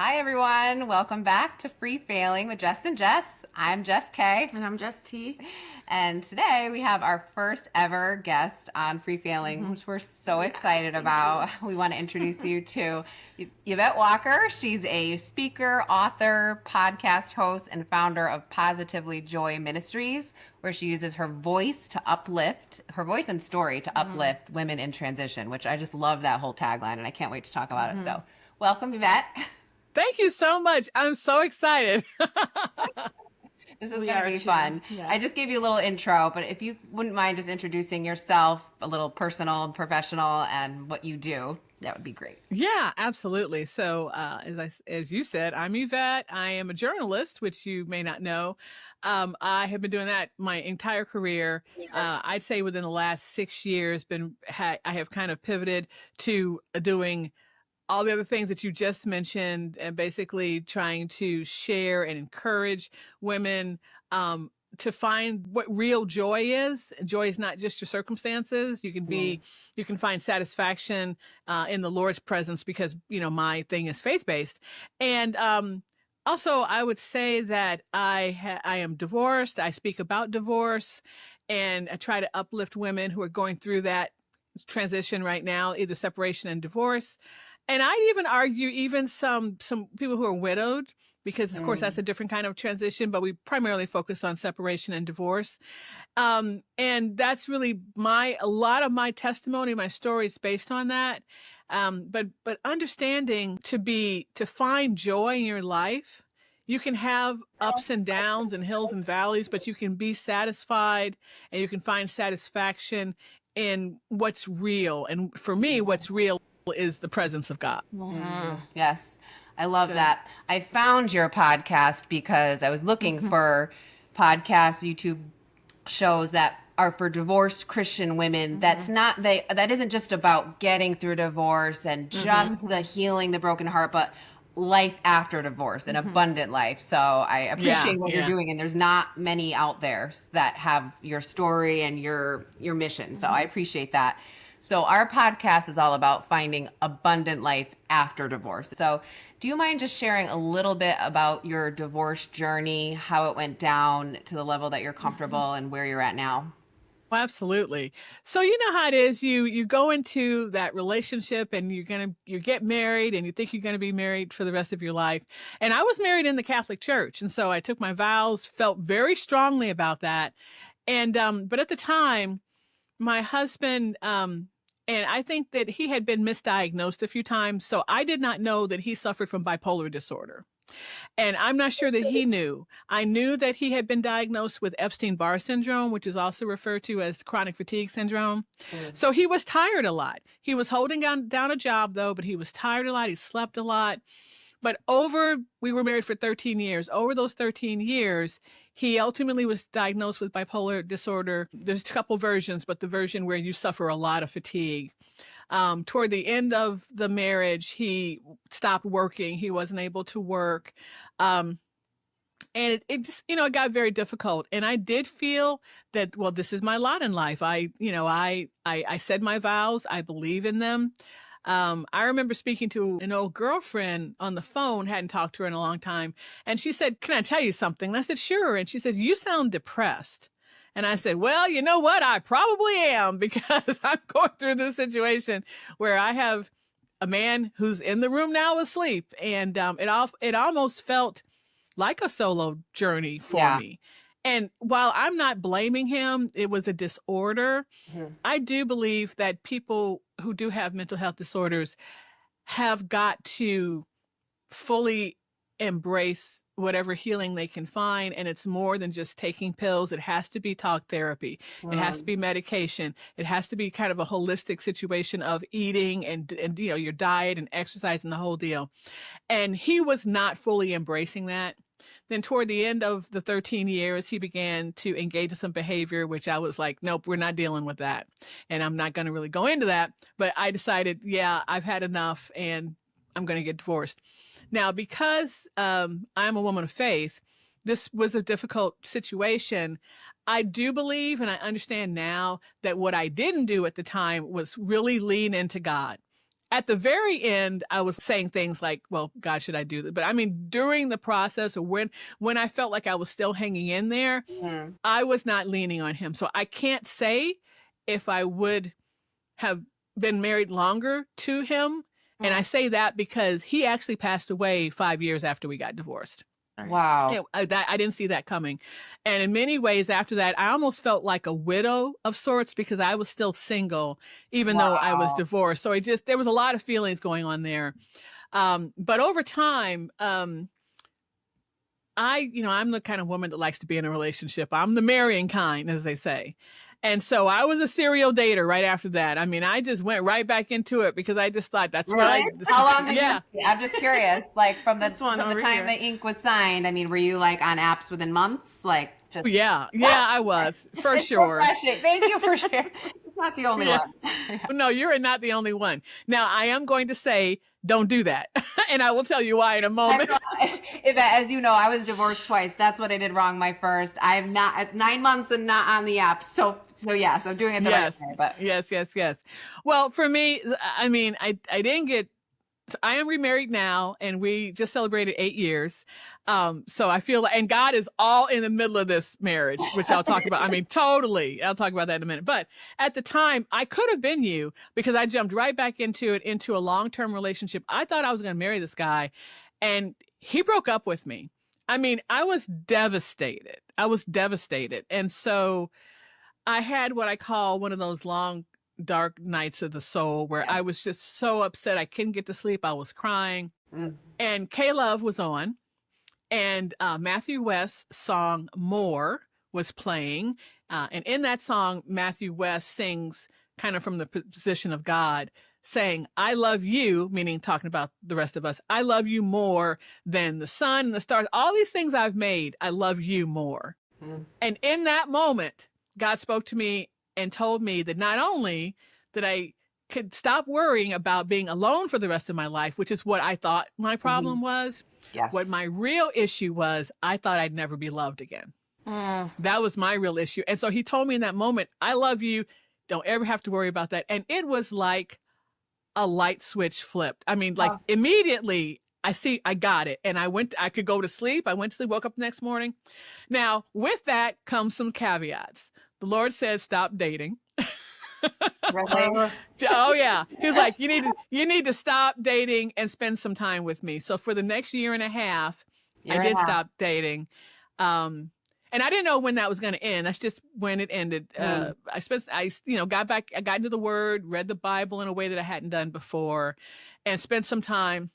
Hi, everyone. Welcome back to Free Failing with Jess and Jess. I'm Jess K. And I'm Jess T. And today we have our first ever guest on Free Failing, which we're so excited about. We want to introduce you to Yvette Walker. She's a speaker, author, podcast host, and founder of Positively Joy Ministries, where she uses her voice to uplift, her voice and story to uplift women in transition, which I just love that whole tagline, and I can't wait to talk about it. So welcome, Yvette. Thank you so much. I'm so excited. This is going to be fun. Yeah. I just gave you a little intro, but if you wouldn't mind just introducing yourself, a little personal and professional, and what you do, that would be great. Yeah, absolutely. So, as you said, I'm Yvette. I am a journalist, which you may not know. I have been doing that my entire career. I'd say within the last 6 years, I have kind of pivoted to doing all the other things that you just mentioned, and basically trying to share and encourage women to find what real joy is. Joy is not just your circumstances. You can find satisfaction in the Lord's presence, because my thing is faith based. And also, I would say that I am divorced. I speak about divorce, and I try to uplift women who are going through that transition right now, either separation and divorce. And I'd even argue even some people who are widowed, because of course that's a different kind of transition, but we primarily focus on separation and divorce. And that's really a lot of my testimony, my story is based on that. But understanding to find joy in your life, you can have ups and downs and hills and valleys, but you can be satisfied and you can find satisfaction in what's real. And for me, what's real is the presence of God. Yes, I love that. I found your podcast because I was looking for podcasts, YouTube shows that are for divorced Christian women. That isn't just about getting through divorce and just the healing the broken heart, but life after divorce, an abundant life. So I appreciate what you're doing, and there's not many out there that have your story and your mission. So I appreciate that. So our podcast is all about finding abundant life after divorce. So do you mind just sharing a little bit about your divorce journey, how it went down to the level that you're comfortable and where you're at now? Well, absolutely. So you know how it is. You go into that relationship and you get married and you think you're gonna be married for the rest of your life. And I was married in the Catholic Church, and so I took my vows, felt very strongly about that. And but at the time, my husband, and I think that he had been misdiagnosed a few times, so I did not know that he suffered from bipolar disorder. And I'm not sure that he knew. I knew that he had been diagnosed with Epstein-Barr syndrome, which is also referred to as chronic fatigue syndrome. So he was tired a lot. He was holding down a job, though, but he was tired a lot. He slept a lot. But we were married for 13 years. Over those 13 years, he ultimately was diagnosed with bipolar disorder. There's a couple versions, but the version where you suffer a lot of fatigue. Toward the end of the marriage, he stopped working. He wasn't able to work. And it just, it got very difficult. And I did feel that, well, this is my lot in life. I said my vows. I believe in them. I remember speaking to an old girlfriend on the phone, hadn't talked to her in a long time. And she said, "Can I tell you something?" And I said, "Sure." And she says, "You sound depressed." And I said, "Well, you know what? I probably am, because I'm going through this situation where I have a man who's in the room now asleep." And it almost felt like a solo journey for me. And while I'm not blaming him, it was a disorder. I do believe that people who do have mental health disorders have got to fully embrace whatever healing they can find. And it's more than just taking pills. It has to be talk therapy. It has to be medication. It has to be kind of a holistic situation of eating and your diet and exercise and the whole deal. And he was not fully embracing that. Then toward the end of the 13 years, he began to engage in some behavior, which I was like, nope, we're not dealing with that. And I'm not going to really go into that. But I decided, yeah, I've had enough and I'm going to get divorced. Now, because I'm a woman of faith, this was a difficult situation. I do believe, and I understand now, that what I didn't do at the time was really lean into God. at the very end, I was saying things like, well, God, should I do this? But I mean, during the process, or when I felt like I was still hanging in there, Mhm. I was not leaning on him. So I can't say if I would have been married longer to him. And I say that because he actually passed away 5 years after we got divorced. Wow. I didn't see that coming. And in many ways after that, I almost felt like a widow of sorts because I was still single, even though I was Wow. divorced. So there was a lot of feelings going on there. But over time, I'm the kind of woman that likes to be in a relationship. I'm the marrying kind, as they say. And so I was a serial dater right after that. I mean, I just went right back into it because I just thought that's Really? How long did yeah. you? I'm just curious. Like from the This one from the over time here. the ink was signed. I mean, were you like on apps within months? Like just Yeah, I was, for It's sure. refreshing. Thank you for sharing. It's not the only Yeah. one. No, you're not the only one. Now, I am going to say, don't do that. And I will tell you why in a moment. As you know, I was divorced twice. That's what I did wrong. My first. I'm not at 9 months and not on the apps. So yes, I'm doing it the right way. But Yes. Well, for me, I mean, I didn't get. I am remarried now, and we just celebrated 8 years. So I feel, and God is all in the middle of this marriage, which I'll talk about. I mean, totally. I'll talk about that in a minute. But at the time, I could have been you because I jumped right back into a long-term relationship. I thought I was going to marry this guy, and he broke up with me. I mean, I was devastated. And so I had what I call one of those long, dark nights of the soul where I was just so upset. I couldn't get to sleep. I was crying. Mm. And K-Love was on, and Matthew West's song More was playing. And in that song, Matthew West sings kind of from the position of God, saying, I love you, meaning talking about the rest of us. I love you more than the sun and the stars. All these things I've made, I love you more. Mm. And in that moment, God spoke to me and told me that not only that I could stop worrying about being alone for the rest of my life, which is what I thought my problem was. Yes. What my real issue was, I thought I'd never be loved again. Mm. That was my real issue. And so he told me in that moment, I love you. Don't ever have to worry about that. And it was like a light switch flipped. I mean, like immediately I got it. And I could go to sleep. I went to sleep, woke up the next morning. Now, with that comes some caveats. The Lord said, stop dating. Really? Oh yeah. He was like, you need to stop dating and spend some time with me. So for the next year and a half, I did stop dating. And I didn't know when that was going to end. That's just when it ended. I got into the Word, read the Bible in a way that I hadn't done before, and spent some time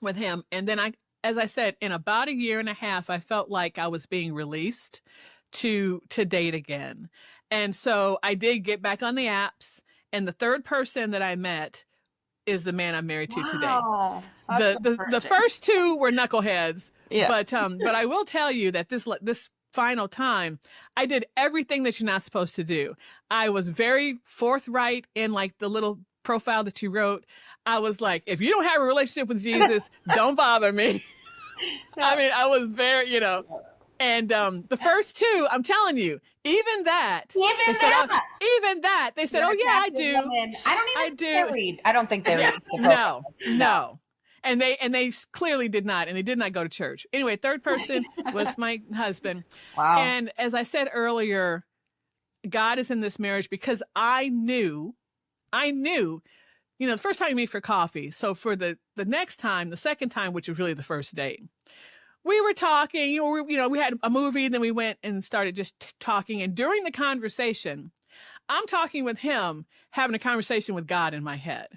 with him. And then as I said, in about a year and a half, I felt like I was being released to date again. And so I did get back on the apps. And the third person that I met is the man I'm married to today. Wow. The first two were knuckleheads. Yeah. But I will tell you that this final time, I did everything that you're not supposed to do. I was very forthright in like the little profile that you wrote. I was like, if you don't have a relationship with Jesus, don't bother me. I mean, I was very, and the first two, I'm telling you, even that, they said, oh yeah, I do. Woman. I do. Read. I don't think they read. No. And they clearly did not, and they did not go to church. Anyway, third person was my husband. Wow. And as I said earlier, God is in this marriage because I knew, the first time you meet for coffee. So for the next time, the second time, which was really the first date, we were talking, we had a movie, then we went and started just talking. And during the conversation, I'm talking with him, having a conversation with God in my head.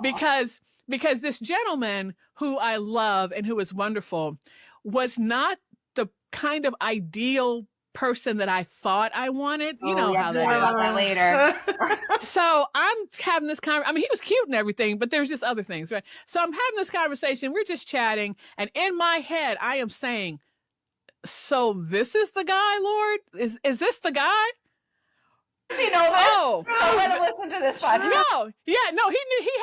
Because this gentleman who I love and who is wonderful was not the kind of ideal person that I thought I wanted. You know how that is. That later. So I'm having this conversation. I mean, he was cute and everything, but there's just other things, right? So I'm having this conversation. We're just chatting. And in my head, I am saying, so this is the guy, Lord? Is this the guy? Does he know this? Oh, I want to listen to this podcast. He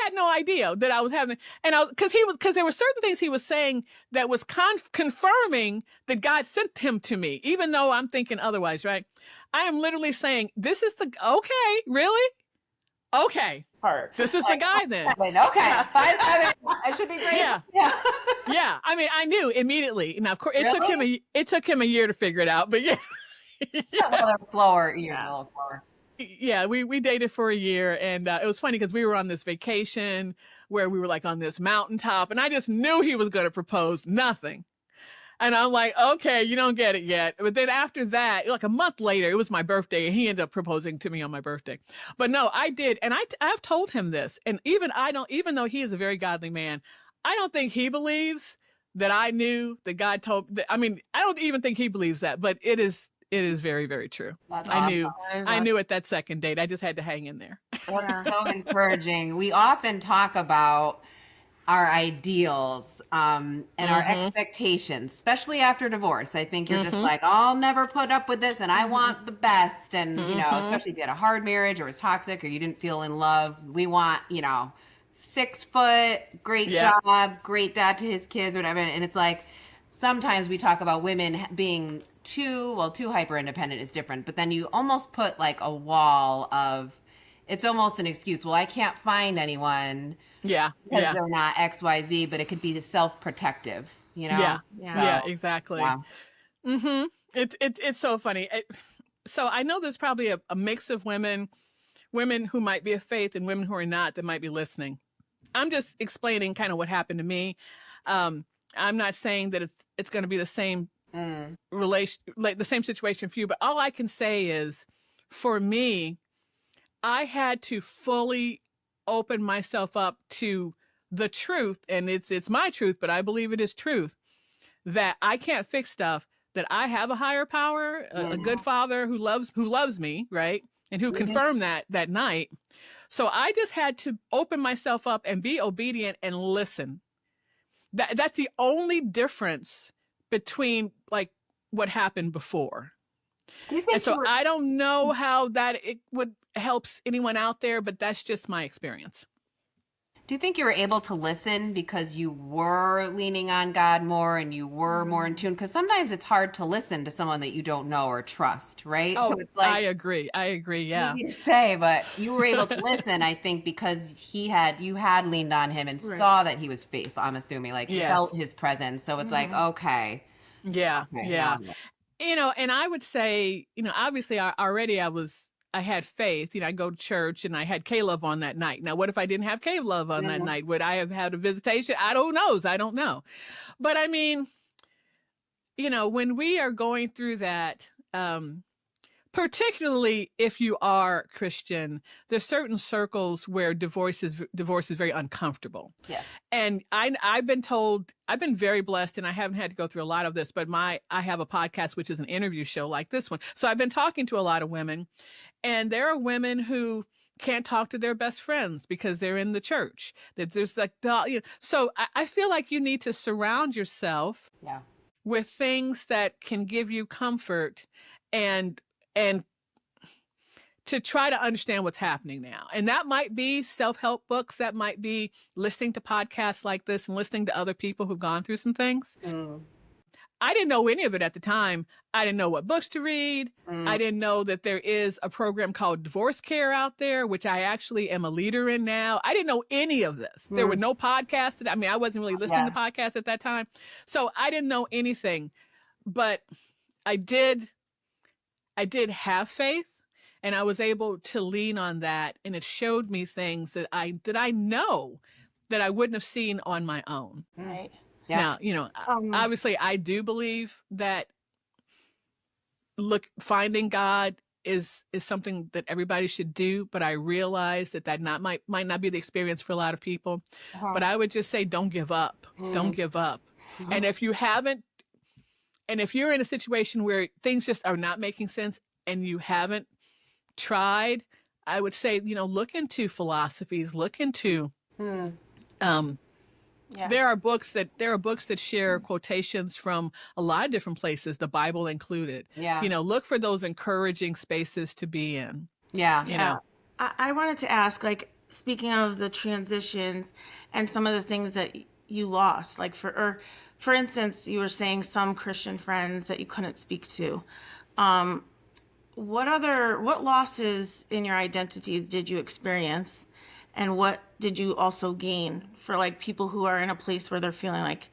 had no idea that I was having, and because there were certain things he was saying that was confirming that God sent him to me, even though I'm thinking otherwise, right? I am literally saying, this is okay, really? okay, part. this is the guy then. Okay, 5'7". I should be great. Yeah. Yeah. Yeah. I mean, I knew immediately. Now, of course, Really? it took him a year to figure it out, but yeah. Well, they're slower. You're a little slower. Yeah, we dated for a year, and it was funny because we were on this vacation where we were like on this mountaintop, and I just knew he was going to propose. Nothing. And I'm like, okay, you don't get it yet. But then after that, like a month later, it was my birthday, and he ended up proposing to me on my birthday. But no, I did, and I've told him this, and even though he is a very godly man, I don't think he believes that I knew that God told. I mean, I don't even think he believes that, but it is very, very true. That's I awesome. knew at that second date. I just had to hang in there. That's so encouraging. We often talk about our ideals and our expectations, especially after divorce. I think you're just like, I'll never put up with this and I want the best. And, you know, especially if you had a hard marriage or was toxic or you didn't feel in love, we want, you know, 6 foot, great job, great dad to his kids or whatever. And it's like, sometimes we talk about women being too hyper independent is different, but then you almost put like a wall of, it's almost an excuse. Well, I can't find anyone. Yeah. Because they're not XYZ, but it could be self-protective, you know? Yeah, exactly. Yeah. It's so funny. So I know there's probably a mix of women who might be of faith and women who are not that might be listening. I'm just explaining kind of what happened to me. I'm not saying that it's going to be the same the same situation for you, but all I can say is, for me, I had to fully open myself up to the truth, and it's my truth, but I believe it is truth, that I can't fix stuff, that I have a higher power, a good father who loves me, right? And who confirmed that night. So I just had to open myself up and be obedient and listen. That's the only difference between like what happened before. And so I don't know how that it would helps anyone out there, but that's just my experience. Do you think you were able to listen because you were leaning on God more and you were more in tune? Because sometimes it's hard to listen to someone that you don't know or trust, right? Oh, so it's like, I agree. Yeah. easy to say, but you were able to listen, I think, because you had leaned on him and saw that he was faithful, I'm assuming, like felt his presence. So it's like, okay. Yeah. You know, and I would say, you know, obviously I had faith. You know, I go to church and I had K-Love on that night. Now, what if I didn't have K-Love on that night? Would I have had a visitation? I don't know. But I mean, you know, when we are going through that, particularly if you are Christian, there's certain circles where divorce is very uncomfortable. Yeah. And I've been very blessed, and I haven't had to go through a lot of this, but I have a podcast, which is an interview show like this one. So I've been talking to a lot of women, and there are women who can't talk to their best friends because they're in the church. That there's like, so I feel like you need to surround yourself with things that can give you comfort and to try to understand what's happening now. And that might be self-help books. That might be listening to podcasts like this and listening to other people who've gone through some things. I didn't know any of it at the time. I didn't know what books to read. I didn't know that there is a program called Divorce Care out there, which I actually am a leader in now. I didn't know any of this. There were no podcasts. I wasn't really listening to podcasts at that time. So I didn't know anything, but I did have faith, and I was able to lean on that, and it showed me things that I know that I wouldn't have seen on my own. Right. Yeah. Now, you know, obviously I do believe that finding God is something that everybody should do, but I realize that might not be the experience for a lot of people. But I would just say, don't give up. Don't give up. And if you haven't, and if you're in a situation where things just are not making sense and you haven't tried, I would say, you know, look into philosophies, look into, there are books that share quotations from a lot of different places, the Bible included. Yeah. You know, look for those encouraging spaces to be in. Yeah. You know. I wanted to ask, like, speaking of the transitions and some of the things that you lost, like for instance, you were saying some Christian friends that you couldn't speak to. what losses in your identity did you experience, and what did you also gain for like people who are in a place where they're feeling like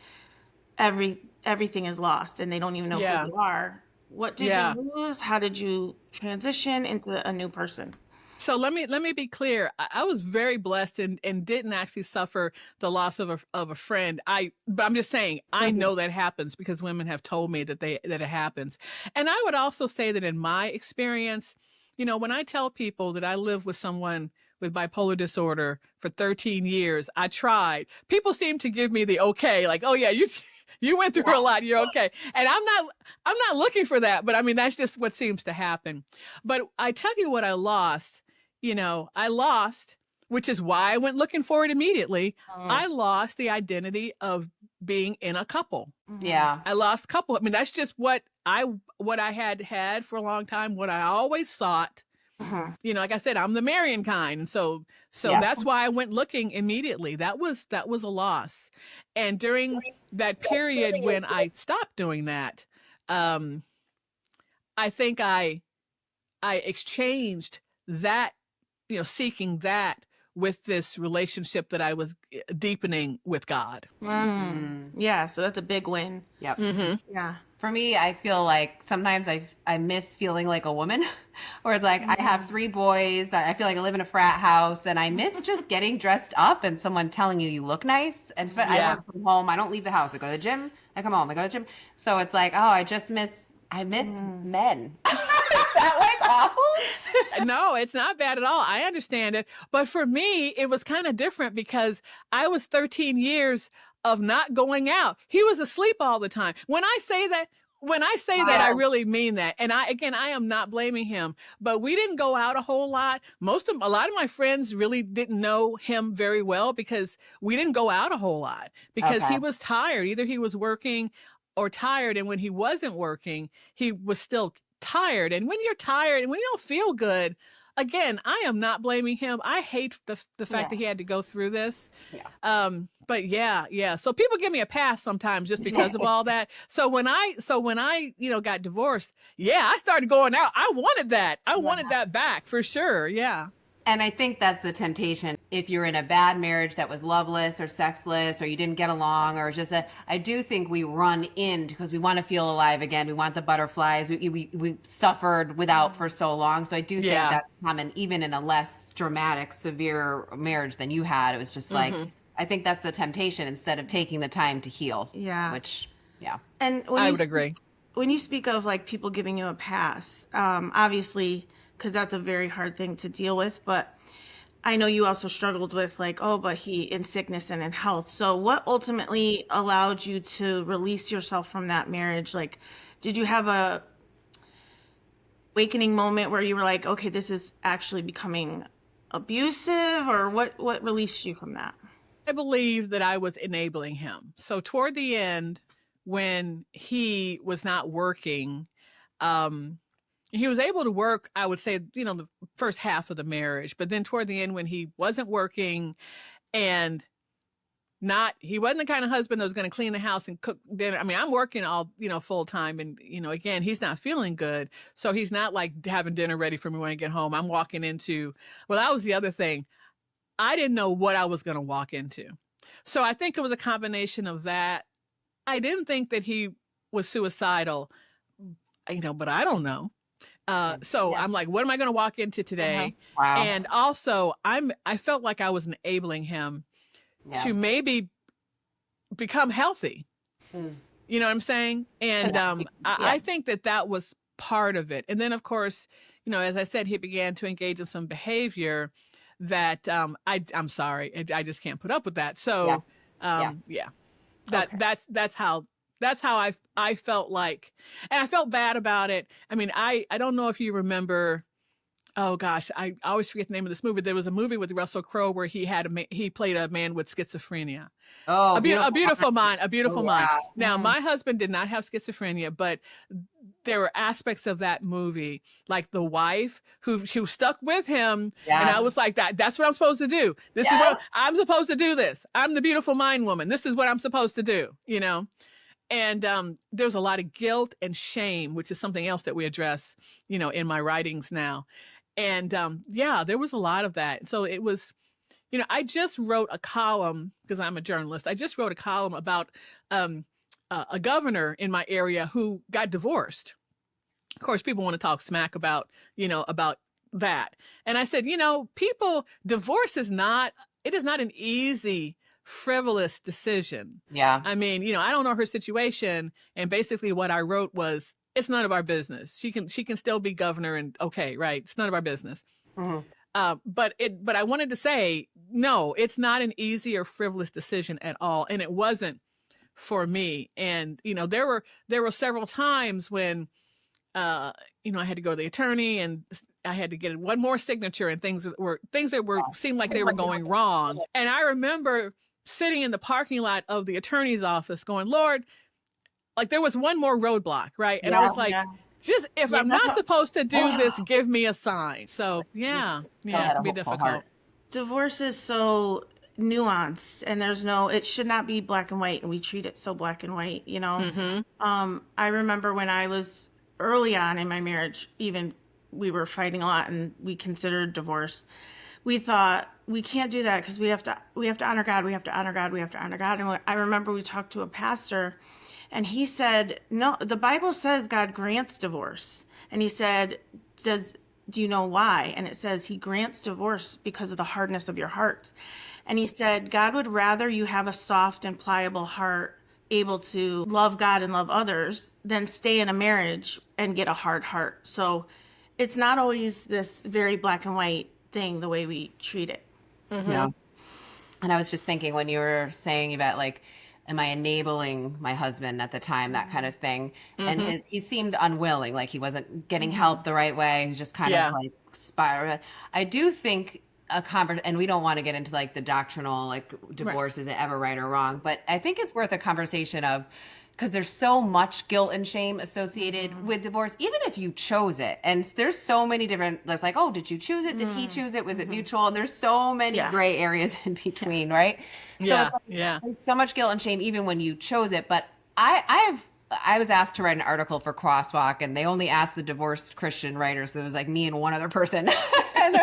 everything is lost and they don't even know who Yeah. they are? What did Yeah. you lose? How did you transition into a new person? So let me be clear. I was very blessed and didn't actually suffer the loss of a friend. But I'm just saying I know that happens because women have told me that it happens. And I would also say that in my experience, when I tell people that I live with someone with bipolar disorder for 13 years, I tried. People seem to give me the okay, like, oh yeah, you went through a lot, you're okay. And I'm not looking for that, but I mean that's just what seems to happen. But I tell you what I lost. I lost, which is why I went looking for it immediately. I lost the identity of being in a couple. Yeah. I lost couple. I mean, that's just what I had for a long time, what I always sought. Like I said, I'm the marrying kind. And so that's why I went looking immediately. That was a loss. And during that period when I stopped doing that, I think I exchanged that, seeking that with this relationship that I was deepening with God. Yeah, so that's a big win. Yep. Yeah. For me, I feel like sometimes I miss feeling like a woman, or it's like I have 3 boys. I feel like I live in a frat house, and I miss just getting dressed up and someone telling you look nice. And I work from home. I don't leave the house. I go to the gym. I come home. I go to the gym. So it's like, oh, I miss men. Is that like awful? No, it's not bad at all. I understand it. But for me, it was kind of different because I was 13 years of not going out. He was asleep all the time. When I say that, I really mean that. And I am not blaming him, but we didn't go out a whole lot. A lot of my friends really didn't know him very well because we didn't go out a whole lot because he was tired. Either he was working or tired. And when he wasn't working, he was still tired. And when you're tired and when you don't feel good, again, I am not blaming him. I hate the fact that he had to go through this. Yeah. But yeah. So people give me a pass sometimes just because of all that. So when I got divorced, I started going out. I wanted that. I wanted that back for sure. Yeah. And I think that's the temptation. If you're in a bad marriage that was loveless or sexless, or you didn't get along, or just I do think we run in because we want to feel alive again. We want the butterflies. We suffered without for so long. So I do think that's common, even in a less dramatic, severe marriage than you had. It was just like, I think that's the temptation instead of taking the time to heal. Yeah. And I would agree. When you speak of like people giving you a pass, obviously, because that's a very hard thing to deal with. But I know you also struggled with like, but he in sickness and in health. So what ultimately allowed you to release yourself from that marriage? Like, did you have a awakening moment where you were like, okay, this is actually becoming abusive, or what released you from that? I believe that I was enabling him. So toward the end, when he was not working, he was able to work, I would say, the first half of the marriage. But then toward the end, when he wasn't working and he wasn't the kind of husband that was going to clean the house and cook dinner. I mean, I'm working all, full time. And, again, he's not feeling good. So he's not like having dinner ready for me when I get home. I'm walking into, that was the other thing. I didn't know what I was going to walk into. So I think it was a combination of that. I didn't think that he was suicidal, but I don't know. I'm like, what am I going to walk into today? Wow. And also I felt like I was enabling him to maybe become healthy. You know what I'm saying? And I think that was part of it. And then of course, as I said, he began to engage in some behavior that I'm sorry, I just can't put up with that. So that's how I felt like, and I felt bad about it. I mean, I don't know if you remember, oh gosh, I always forget the name of this movie. There was a movie with Russell Crowe where he played a man with schizophrenia. Oh, a beautiful mind. Wow. Now, my husband did not have schizophrenia, but there were aspects of that movie, like the wife who stuck with him. Yes. And I was like, that's what I'm supposed to do. This is what I'm supposed to do this. I'm the beautiful mind woman. This is what I'm supposed to do, And there's a lot of guilt and shame, which is something else that we address, in my writings now. And yeah, there was a lot of that. So it was, I just wrote a column because I'm a journalist. I just wrote a column about a governor in my area who got divorced. Of course, people want to talk smack about, about that. And I said, divorce is not an easy, frivolous decision. Yeah. I mean, I don't know her situation. And basically what I wrote was, it's none of our business. She can still be governor and okay, right. It's none of our business. Mm-hmm. But I wanted to say, no, it's not an easy or frivolous decision at all. And it wasn't for me. And, there were several times when, I had to go to the attorney and I had to get one more signature and things that seemed like they were going wrong. And I remember sitting in the parking lot of the attorney's office going, Lord, like there was one more roadblock, right? And I was like, just if I'm not supposed to do this, give me a sign. So yeah, it can be difficult. Heart. Divorce is so nuanced, and it should not be black and white, and we treat it so black and white, Mm-hmm. I remember when I was early on in my marriage, even we were fighting a lot and we considered divorce. We thought we can't do that because we have to honor God. We have to honor God. We have to honor God. And I remember we talked to a pastor and he said, no, the Bible says God grants divorce. And he said, do you know why? And it says he grants divorce because of the hardness of your hearts. And he said, God would rather you have a soft and pliable heart, able to love God and love others, than stay in a marriage and get a hard heart. So it's not always this very black and white thing, the way we treat it. Mm-hmm. Yeah. And I was just thinking when you were saying, Yvette, like, am I enabling my husband at the time, that kind of thing. Mm-hmm. And he seemed unwilling, like he wasn't getting help the right way. He's just kind of like spiraling. I do think and we don't want to get into like the doctrinal, like divorce isn't ever right or wrong, but I think it's worth a conversation of, because there's so much guilt and shame associated with divorce, even if you chose it. And there's so many different, that's like, oh, did you choose it? Did he choose it? Was it mutual? And there's so many gray areas in between, right? So there's so much guilt and shame even when you chose it. But I was asked to write an article for Crosswalk, and they only asked the divorced Christian writers. So it was like me and one other person. And,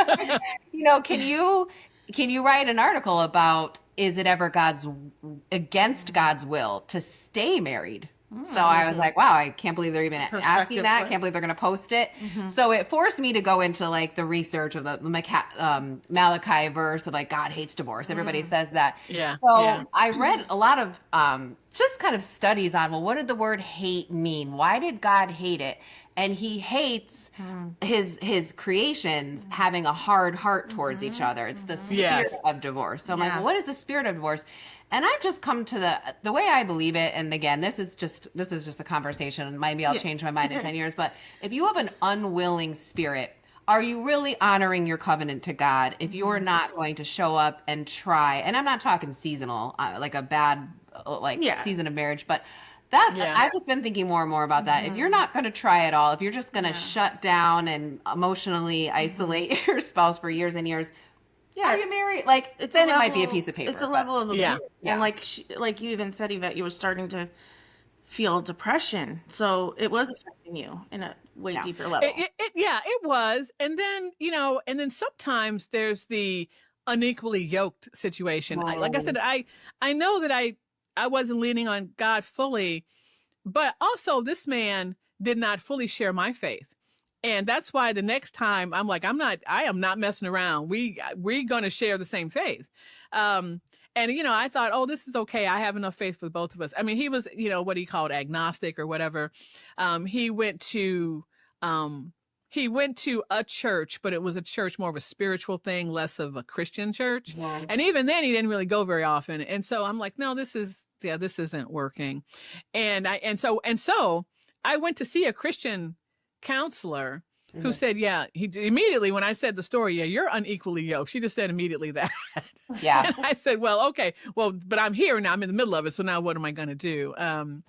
can you write an article about, is it ever against God's will to stay married? So I was like, wow, I can't believe they're even asking that. I can't believe they're going to post it. So it forced me to go into like the research of the Malachi verse of like, God hates divorce. Everybody says that. I read a lot of just kind of studies on, well, what did the word hate mean? Why did God hate it? And he hates his creations having a hard heart towards each other. It's the spirit of divorce. So I'm like, well, what is the spirit of divorce? And I've just come to the way I believe it. And again, this is just a conversation. Maybe I'll change my mind in 10 years. But if you have an unwilling spirit, are you really honoring your covenant to God if you're not going to show up and try? And I'm not talking seasonal, like a bad season of marriage, but I've just been thinking more and more about that. If you're not going to try at all, if you're just going to shut down and emotionally isolate your spouse for years and years, are you married? Like, then it might be a piece of paper. It's a level of abuse. And like you even said, Yvette, you were starting to feel depression. So it was affecting you in a way deeper level. It was. And then, sometimes there's the unequally yoked situation. Like I said, I know that I wasn't leaning on God fully, but also this man did not fully share my faith. And that's why the next time I'm like, I am not messing around. We're going to share the same faith. And, I thought, oh, this is okay. I have enough faith for both of us. I mean, he was, what he called agnostic or whatever. He went to a church, but it was a church, more of a spiritual thing, less of a Christian church. Yeah. And even then he didn't really go very often. And so I'm like, no, this isn't working. And so I went to see a Christian counselor who said, he immediately, when I said the story, you're unequally yoked. She just said immediately that. Yeah. And I said, well, okay, but I'm here now. I'm in the middle of it. So now what am I going to do?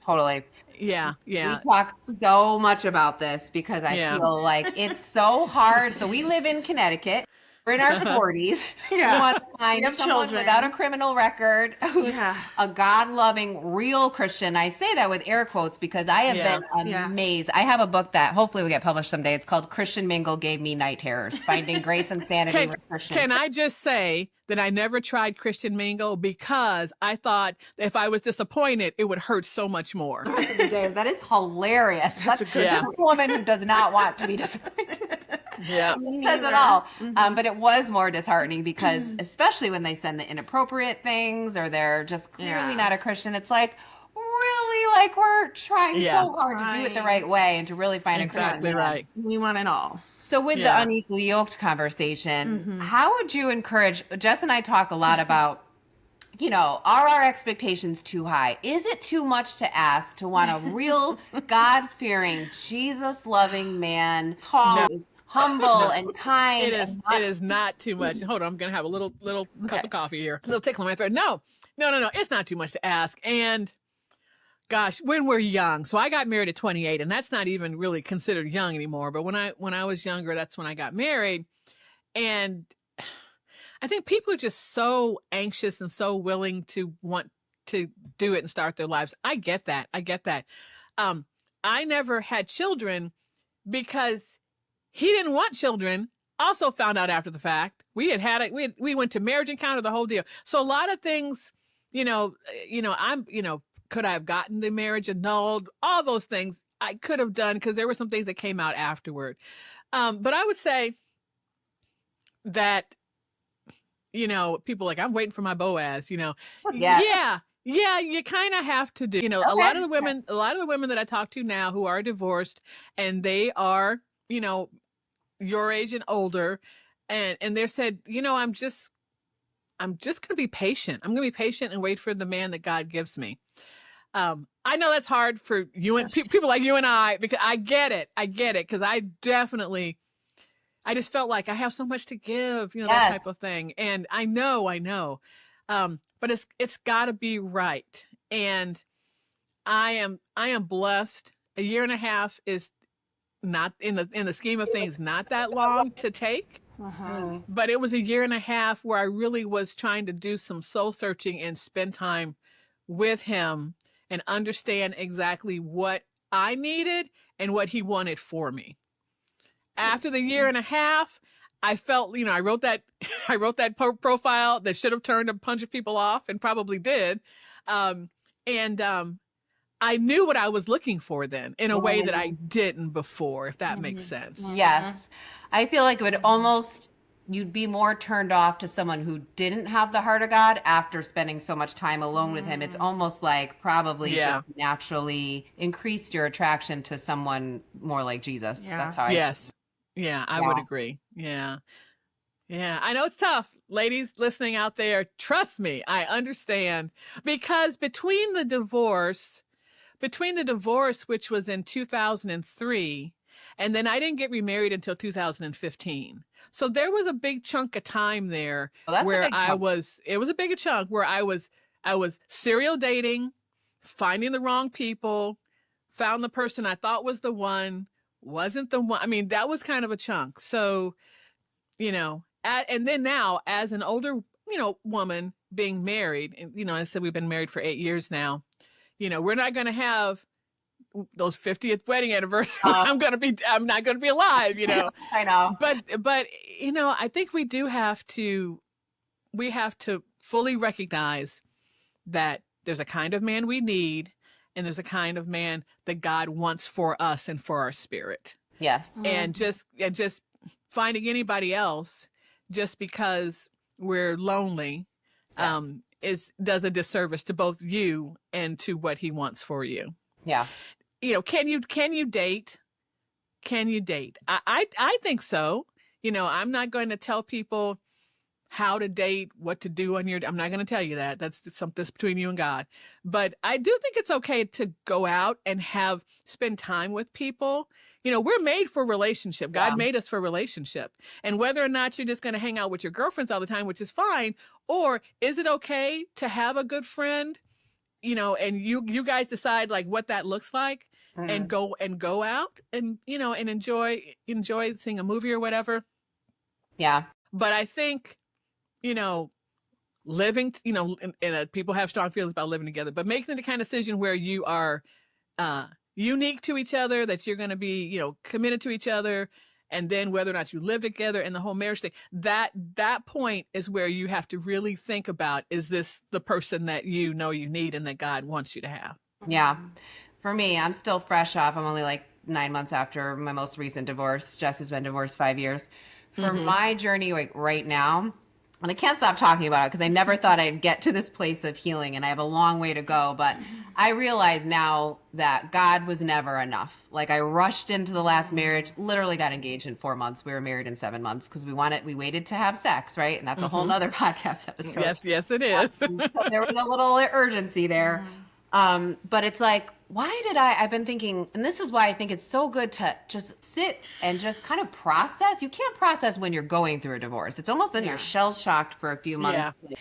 Totally. Yeah. We talk so much about this because I feel like it's so hard. So we live in Connecticut. We're in our 40s. Yeah. We want to find We have someone children. without a criminal record who's Yeah. a God-loving, real Christian. I say that with air quotes because I have Yeah. been amazed. I have a book that hopefully will get published someday. It's called Christian Mingle Gave Me Night Terrors, Finding Grace and Sanity with Christians. Can I just say that I never tried Christian Mingle because I thought if I was disappointed, it would hurt so much more. The rest of the day. That is hilarious. That's a good Yeah. a woman who does not want to be disappointed. Yeah. Says it all. But it was more disheartening because, especially when they send the inappropriate things or they're just clearly not a Christian, it's like, really, like we're trying so hard to do it the right way and to really find Exactly a Christian. right. We want it all. So with the unequally yoked conversation, how would you encourage, Jess and I talk a lot about, are our expectations too high? Is it too much to ask to want a real God-fearing, Jesus-loving man, tall, humble and kind? It is not too much. Hold on, I'm gonna have a little cup of coffee here. A little tickle in my throat. No. It's not too much to ask. And gosh, when we're young, so I got married at 28, and that's not even really considered young anymore. But when I was younger, that's when I got married. And I think people are just so anxious and so willing to want to do it and start their lives. I get that. I never had children because he didn't want children. Also found out after the fact. We went to marriage encounter, the whole deal. So a lot of things, could I have gotten the marriage annulled? All those things I could have done because there were some things that came out afterward. But I would say that, people like, I'm waiting for my Boaz, Yeah, you kind of have to do, a lot of the women that I talk to now who are divorced and they are, your age and older, and they said, I'm just going to be patient. I'm going to be patient and wait for the man that God gives me. I know that's hard for you and people like you and I, because I get it. Because I just felt like I have so much to give, that type of thing. And I know. But it's gotta be right. And I am blessed. A year and a half is not in the scheme of things, not that long to take. But it was a year and a half where I really was trying to do some soul searching and spend time with him and understand exactly what I needed and what he wanted for me. After the year and a half, I felt, I wrote that profile that should have turned a bunch of people off and probably did. I knew what I was looking for then in a way that I didn't before, if that makes sense. Yes. I feel like it would you'd be more turned off to someone who didn't have the heart of God after spending so much time alone with him. It's almost like probably just naturally increased your attraction to someone more like Jesus. Yeah. That's how I Yes. Yeah, I would agree. Yeah. I know it's tough. Ladies listening out there, trust me, I understand. Because between the divorce, which was in 2003, and then I didn't get remarried until 2015. So there was a big chunk of time there where it was a big chunk where I was serial dating, finding the wrong people, found the person I thought was the one, wasn't the one. I mean, that was kind of a chunk. So, and then now as an older, woman being married, and, I said we've been married for 8 years now, we're not going to have those 50th wedding anniversary. I'm not going to be alive, I know. But, I think we have to fully recognize that there's a kind of man we need and there's a kind of man that God wants for us and for our spirit. Yes. And just finding anybody else just because we're lonely, does a disservice to both you and to what he wants for you. Yeah. Can you date? Can you date? I think so. I'm not going to tell people how to date, what to do I'm not going to tell you that. That's something between you and God. But I do think it's okay to go out and spend time with people. We're made for relationship. God made us for relationship. And whether or not you're just going to hang out with your girlfriends all the time, which is fine, or is it okay to have a good friend, and you guys decide like what that looks like and go out and, and enjoy seeing a movie or whatever. Yeah. But I think, you know, living, you know, and people have strong feelings about living together, but making the kind of decision where you are unique to each other, that you're going to be, you know, committed to each other, and then whether or not you live together and the whole marriage thing, that point is where you have to really think about, is this the person that you know you need and that God wants you to have? Yeah. For me, I'm still fresh off. I'm only like 9 months after my most recent divorce. Jess has been divorced 5 years. For my journey, like right now, and I can't stop talking about it because I never thought I'd get to this place of healing, and I have a long way to go. But I realize now that God was never enough. Like, I rushed into the last marriage, literally got engaged in 4 months. We were married in 7 months because we waited to have sex, right? And that's a whole nother podcast episode. Yes, it is. So there was a little urgency there. But it's like, I've been thinking, and this is why I think it's so good to just sit and just kind of process. You can't process when you're going through a divorce. It's almost then you're shell shocked for a few months. Yeah.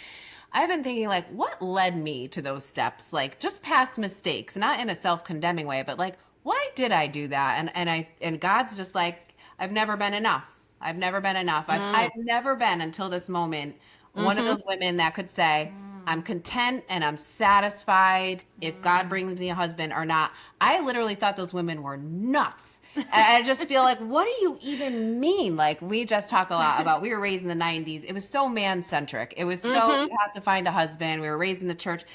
I've been thinking, like, what led me to those steps? Like, just past mistakes, not in a self-condemning way, but like, why did I do that? And God's just like, I've never been enough. I've never been enough. I've never been, until this moment, one of those women that could say, I'm content and I'm satisfied if God brings me a husband or not. I literally thought those women were nuts. And I just feel like, what do you even mean? Like, we just talk a lot about, we were raised in the 90s. It was so man-centric. It was so, you have to find a husband. We were raised in the church.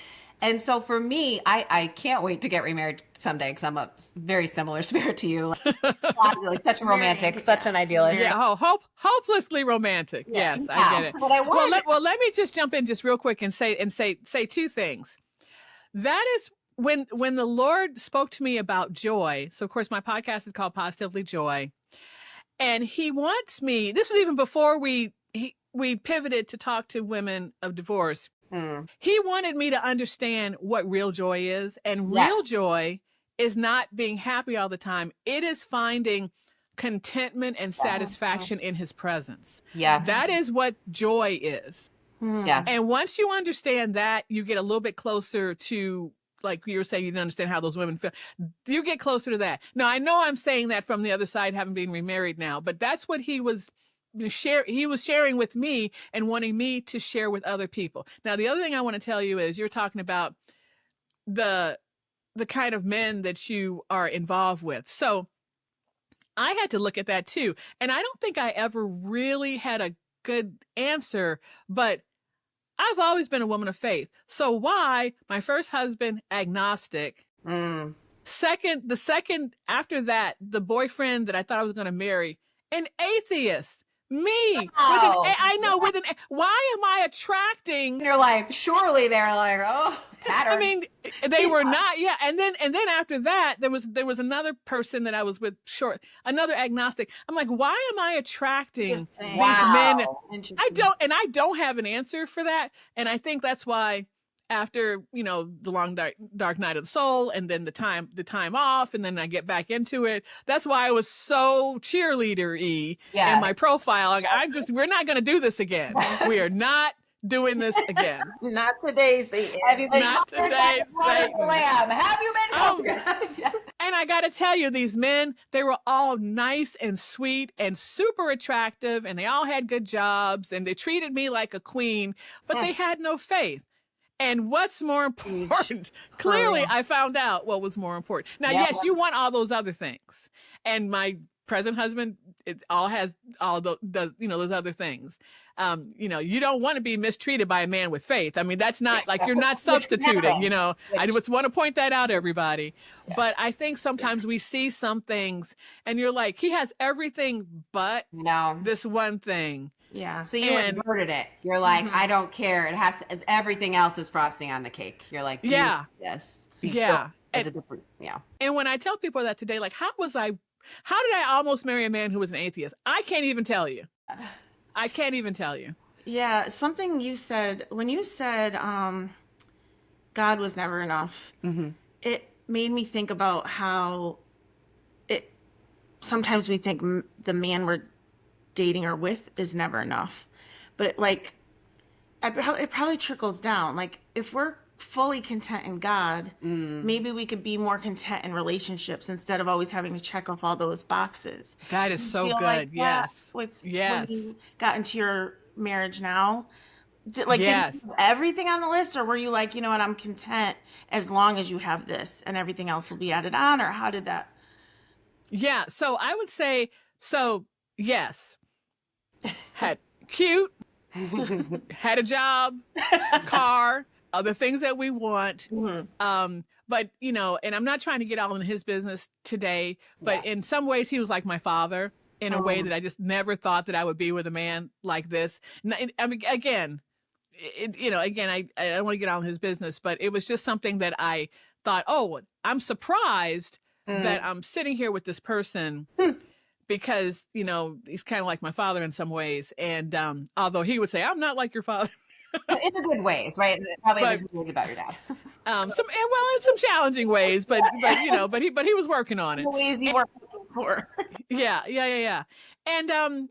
And so for me, I can't wait to get remarried someday, because I'm a very similar spirit to you. Like such a romantic, such an idealist. Yeah, hopelessly romantic. Yeah. Yes, I get it. But I well, let me just jump in just real quick and say two things. That is when the Lord spoke to me about joy. So of course my podcast is called Positively Joy, and He wants me. This is even before we pivoted to talk to women of divorce. He wanted me to understand what real joy is. And real joy is not being happy all the time. It is finding contentment and satisfaction in His presence. Yeah. That is what joy is. Yeah. And once you understand that, you get a little bit closer to, like you were saying, you didn't understand how those women feel. You get closer to that. Now, I know I'm saying that from the other side, having been remarried now, but that's what He was sharing with me and wanting me to share with other people. Now, the other thing I want to tell you is, you're talking about the kind of men that you are involved with. So I had to look at that too. And I don't think I ever really had a good answer, but I've always been a woman of faith. So why my first husband, agnostic. The second after that, the boyfriend that I thought I was going to marry, an atheist. Me. I know. Why am I attracting? You're like, surely they're like, oh, pattern. I mean, they were not. Yeah. And then after that, there was another person that I was with, another agnostic. I'm like, why am I attracting these men? I don't have an answer for that. And I think that's why, after, the long dark night of the soul, and then the time off, and then I get back into it. That's why I was so cheerleader-y in my profile. We're not going to do this again. We are not doing this again. Not today, Satan. Not today, Satan. Have you been? And I got to tell you, these men, they were all nice and sweet and super attractive, and they all had good jobs, and they treated me like a queen, but they had no faith. And what's more important? Clearly, I found out what was more important. Now, yes, you want all those other things. And my present husband, it all has all those other things. You don't want to be mistreated by a man with faith. I mean, that's not like, you're not substituting, I just want to point that out, everybody. Yeah. But I think sometimes we see some things and you're like, he has everything but this one thing. Yeah. So you inverted it. You're like, I don't care. It has to, everything else is frosting on the cake. You're like, yes. So it's a different, And when I tell people that today, like, how did I almost marry a man who was an atheist? I can't even tell you. Yeah. Something you said, when you said, God was never enough, it made me think about how sometimes we think the man we're dating or with is never enough, but it probably trickles down. Like, if we're fully content in God, maybe we could be more content in relationships instead of always having to check off all those boxes. That is Do you so feel good. like that Yes. with when Yes. you got into your marriage now? Did you Yes. have everything on the list, or were you like, you know what, I'm content as long as you have this and everything else will be added on, or how did that? Yeah. So I would say, so yes, had cute, had a job, car, other things that we want. But, you know, and I'm not trying to get all in his business today, but in some ways he was like my father in a way that I just never thought that I would be with a man like this. I mean, again, I don't want to get on his business, but it was just something that I thought, oh, I'm surprised that I'm sitting here with this person because, you know, he's kind of like my father in some ways. And although he would say, I'm not like your father. In the good ways, right? Probably in the good ways about your dad. In some challenging ways, but you know, but he was working on it. The ways you weren't looking for. Yeah. And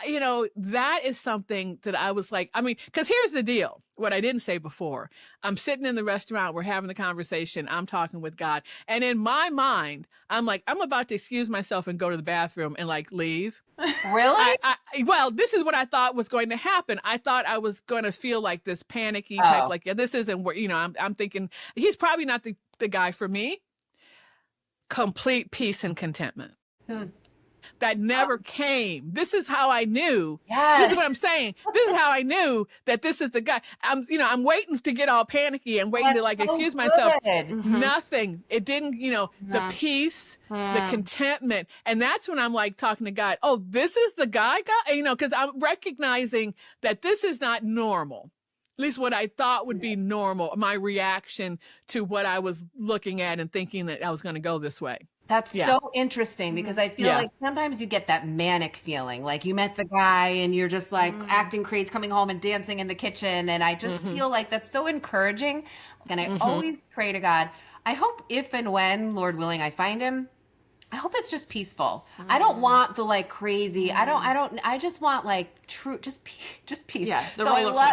you know, that is something that I was like, I mean, because here's the deal. What I didn't say before. I'm sitting in the restaurant, we're having the conversation, I'm talking with God. And in my mind, I'm like, I'm about to excuse myself and go to the bathroom and like leave. Really? Well, this is what I thought was going to happen. I thought I was going to feel like this panicky type, like, yeah, this isn't where, you know, I'm thinking he's probably not the guy for me. Complete peace and contentment. That never came. This is how I knew. Yes. This is what I'm saying. This is how I knew that this is the guy. I'm waiting to get all panicky and waiting to like excuse myself. Nothing. It didn't, you know, the peace, the contentment. And that's when I'm like talking to God. Oh, this is the guy, God, you know, because I'm recognizing that this is not normal. At least what I thought would be normal, my reaction to what I was looking at and thinking that I was going to go this way. That's so interesting because I feel like sometimes you get that manic feeling, like you met the guy and you're just like acting crazy, coming home and dancing in the kitchen. And I just feel like that's so encouraging. And I always pray to God, I hope if and when, Lord willing, I find him, I hope it's just peaceful. I don't want the like crazy. I just want like true, just peace. Yeah. So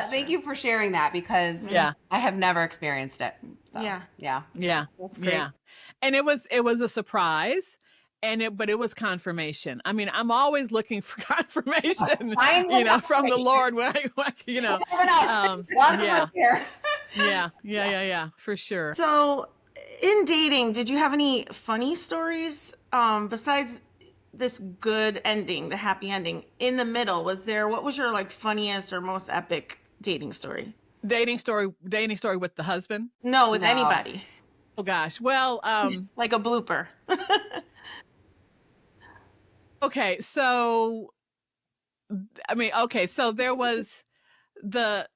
thank you for sharing that because I have never experienced it. So, yeah. That's great. Yeah. And it was a surprise but it was confirmation. I mean, I'm always looking for confirmation, you know, from the Lord when I you know, yeah, for sure. So in dating, did you have any funny stories besides this good ending, the happy ending? In the middle, what was your like funniest or most epic dating story? Dating story with the husband? No, with anybody. Oh gosh. Well, like a blooper. Okay, so so there was the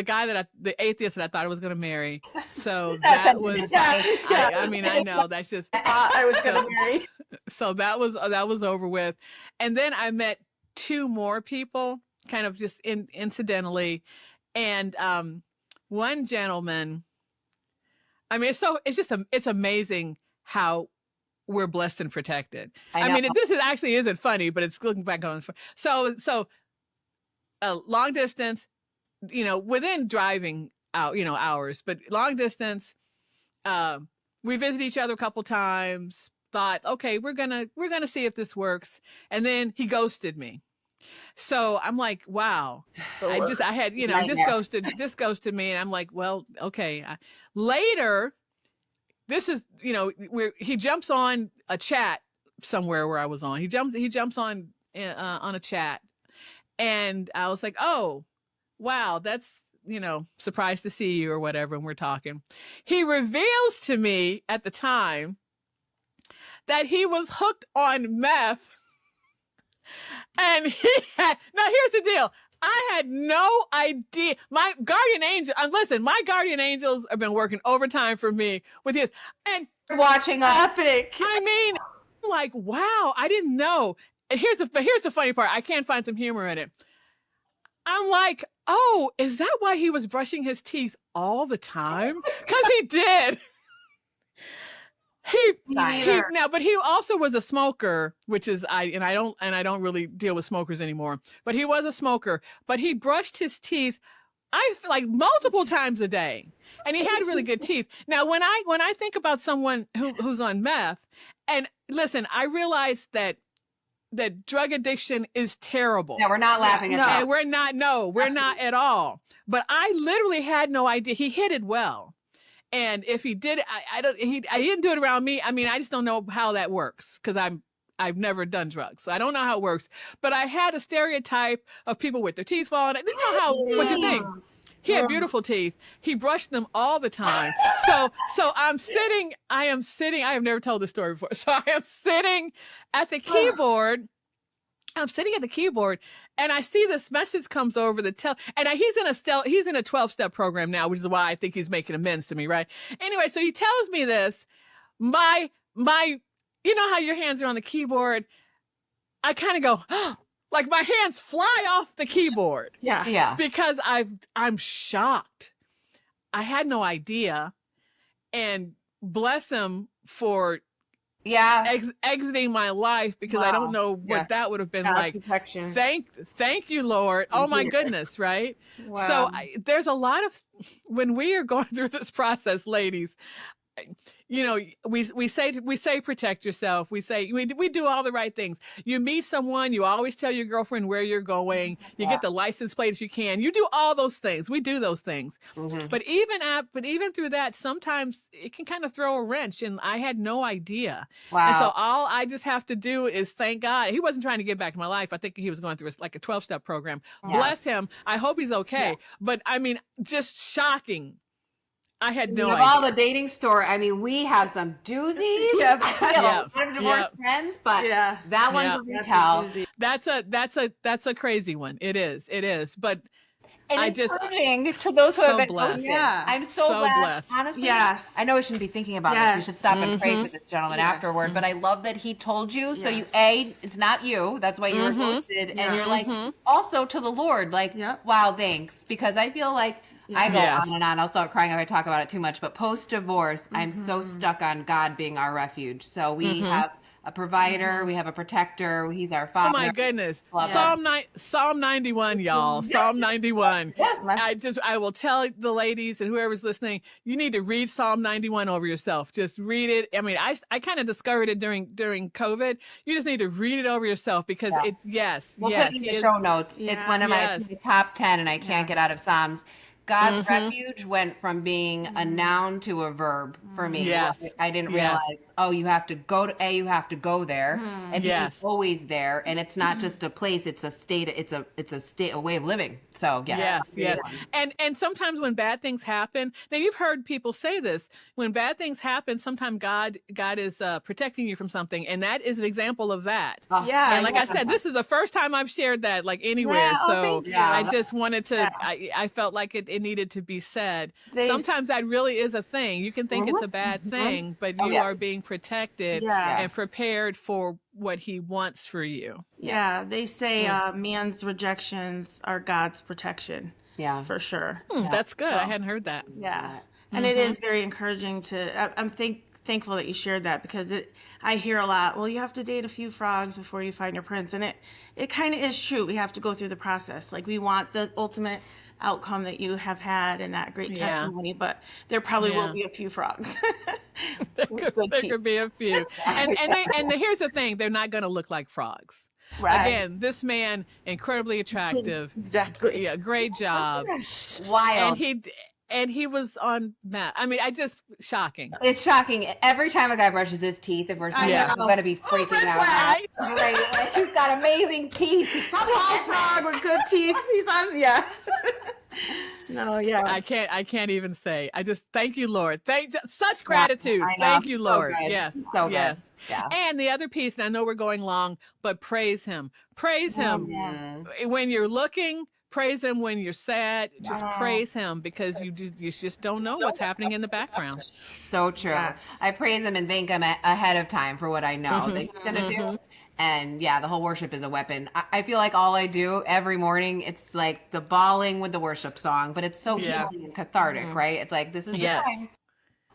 guy the atheist that I thought I was going to marry. So that was, I mean, I know that's just, I was going to marry. So that was over with. And then I met two more people kind of just incidentally. And, one gentleman, I mean, it's amazing how we're blessed and protected. I mean, this isn't funny, but it's looking back on. So long distance, you know, within driving out, you know, hours, but long distance, we visited each other a couple times, thought, okay, we're going to see if this works. And then he ghosted me. So I'm like, wow, this ghosted me. And I'm like, well, okay. Later, this is, you know, he jumps on a chat somewhere where I was on. He jumps on a chat, and I was like, oh, wow, that's, you know, surprised to see you or whatever. And we're talking. He reveals to me at the time that he was hooked on meth. And now here's the deal. I had no idea. My guardian angel, listen, my guardian angels have been working overtime for me with his, and watching us. Epic. I mean, I'm like, wow, I didn't know. And here's the funny part. I can't find some humor in it. I'm like, oh, is that why he was brushing his teeth all the time? Because he did. But he also was a smoker, which is I don't really deal with smokers anymore. But he was a smoker. But he brushed his teeth I feel like multiple times a day. And he had really good teeth. Now, when I think about someone who's on meth, and listen, I realize that drug addiction is terrible. Yeah, we're not laughing at that. And we're not at all. But I literally had no idea. He hid it well. And if he did, I didn't do it around me. I mean, I just don't know how that works because I've never done drugs. So I don't know how it works. But I had a stereotype of people with their teeth falling. I didn't know what you think. He had beautiful teeth. He brushed them all the time. So I am sitting, I have never told this story before. So I am sitting at the keyboard. And I see this message comes over the and he's in a 12-step program now, which is why I think he's making amends to me, right? Anyway, so he tells me this, my, you know how your hands are on the keyboard? I kind of go, like my hands fly off the keyboard. Yeah. Because I'm shocked. I had no idea. And bless him for exiting my life because I don't know what that would have been like. Protection. Thank you, Lord. Oh my goodness, right? Wow. So there's a lot of, when we are going through this process, ladies, you know, we say protect yourself. We do all the right things. You meet someone, you always tell your girlfriend where you're going. You get the license plate if you can. You do all those things. We do those things. Mm-hmm. But even through that, sometimes it can kind of throw a wrench. And I had no idea. Wow. And so all I just have to do is thank God. He wasn't trying to get back to my life. I think he was going through like a 12-step program. Yeah. Bless him. I hope he's okay. Yeah. But I mean, just shocking. I had no idea. All the dating story. I mean, we have some doozies. We have a lot of divorced friends, but that one's a retell. That's a crazy one. It is. But and I encouraging to those who have been blessed. Yeah. I'm so glad. Honestly, yes. I know we shouldn't be thinking about this. We should stop and pray for this gentleman afterward. But I love that he told you. So it's not you. That's why you were ghosted, and you're like also to the Lord, like, wow, thanks, because I feel like. I go on and on. I'll start crying if I talk about it too much. But post-divorce, I'm so stuck on God being our refuge. So we have a provider. We have a protector. He's our father. Oh, my goodness. Psalm 91, y'all. Psalm 91. I will tell the ladies and whoever's listening, you need to read Psalm 91 over yourself. Just read it. I mean, I kind of discovered it during COVID. You just need to read it over yourself because we'll put it in the show notes. Yeah. It's one of my top 10, and I can't get out of Psalms. God's refuge went from being a noun to a verb for me. Yes. I didn't realize, you have to go to you have to go there. And he's always there. And it's not just a place, it's a state, a way of living. So Yes. And sometimes when bad things happen, now you've heard people say this, when bad things happen, sometimes God is protecting you from something. And that is an example of that. And like I said, this is the first time I've shared that like anywhere. So I just wanted to, I felt like it needed to be said. Sometimes that really is a thing. You can think it's a bad thing, but you are being protected and prepared for what he wants for you. Yeah, they say man's rejections are God's protection. Yeah, for sure. That's good. So, I hadn't heard that. Yeah, and it is very encouraging to. I'm thankful that you shared that because I hear a lot. Well, you have to date a few frogs before you find your prince, and it kind of is true. We have to go through the process. Like we want the ultimate outcome that you have had and that great testimony, but there probably will be a few frogs. there could be a few. And here's the thing, they're not going to look like frogs. Right. Again, this man, incredibly attractive. Exactly. Yeah, great job. Wild. And he was on meth. I mean, shocking. It's shocking. Every time a guy brushes his teeth, if we're saying I'm going to be freaking out. Right? Like, he's got amazing teeth. He's probably a frog with good teeth. He's on, I can't even say. I just thank you, Lord. Such gratitude. Thank you, Lord. So yes. So yes. Yeah. And the other piece, and I know we're going long, but praise him. Praise him. When you're looking, praise him when you're sad. Just praise him because you just don't know what's happening in the background. So true. Yes. I praise him and thank him ahead of time for what I know that he's going to do. And the whole worship is a weapon. I feel like all I do every morning, it's like the bawling with the worship song, but it's so healing and cathartic, right? It's like, this is the time.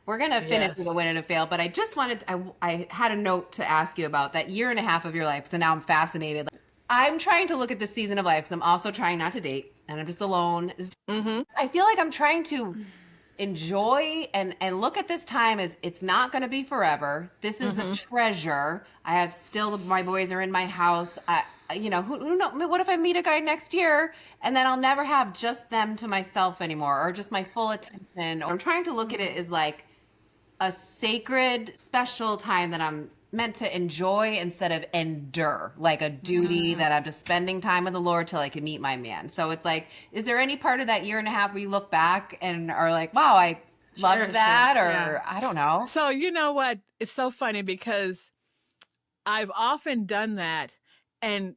We're going to finish with a win and a fail, but I just wanted, I had a note to ask you about that year and a half of your life. So now I'm fascinated. I'm trying to look at this season of life because I'm also trying not to date. and I'm just alone. Mm-hmm. I feel like I'm trying to enjoy and look at this time as it's not going to be forever. This is a treasure. I have still, my boys are in my house. Who know, what if I meet a guy next year and then I'll never have just them to myself anymore, or just my full attention. Or I'm trying to look at it as like a sacred, special time that I'm meant to enjoy instead of endure, like a duty that I'm just spending time with the Lord till I can meet my man. So it's like, is there any part of that year and a half where you look back and are like, wow, I loved that, or I don't know. So you know what? It's so funny because I've often done that, and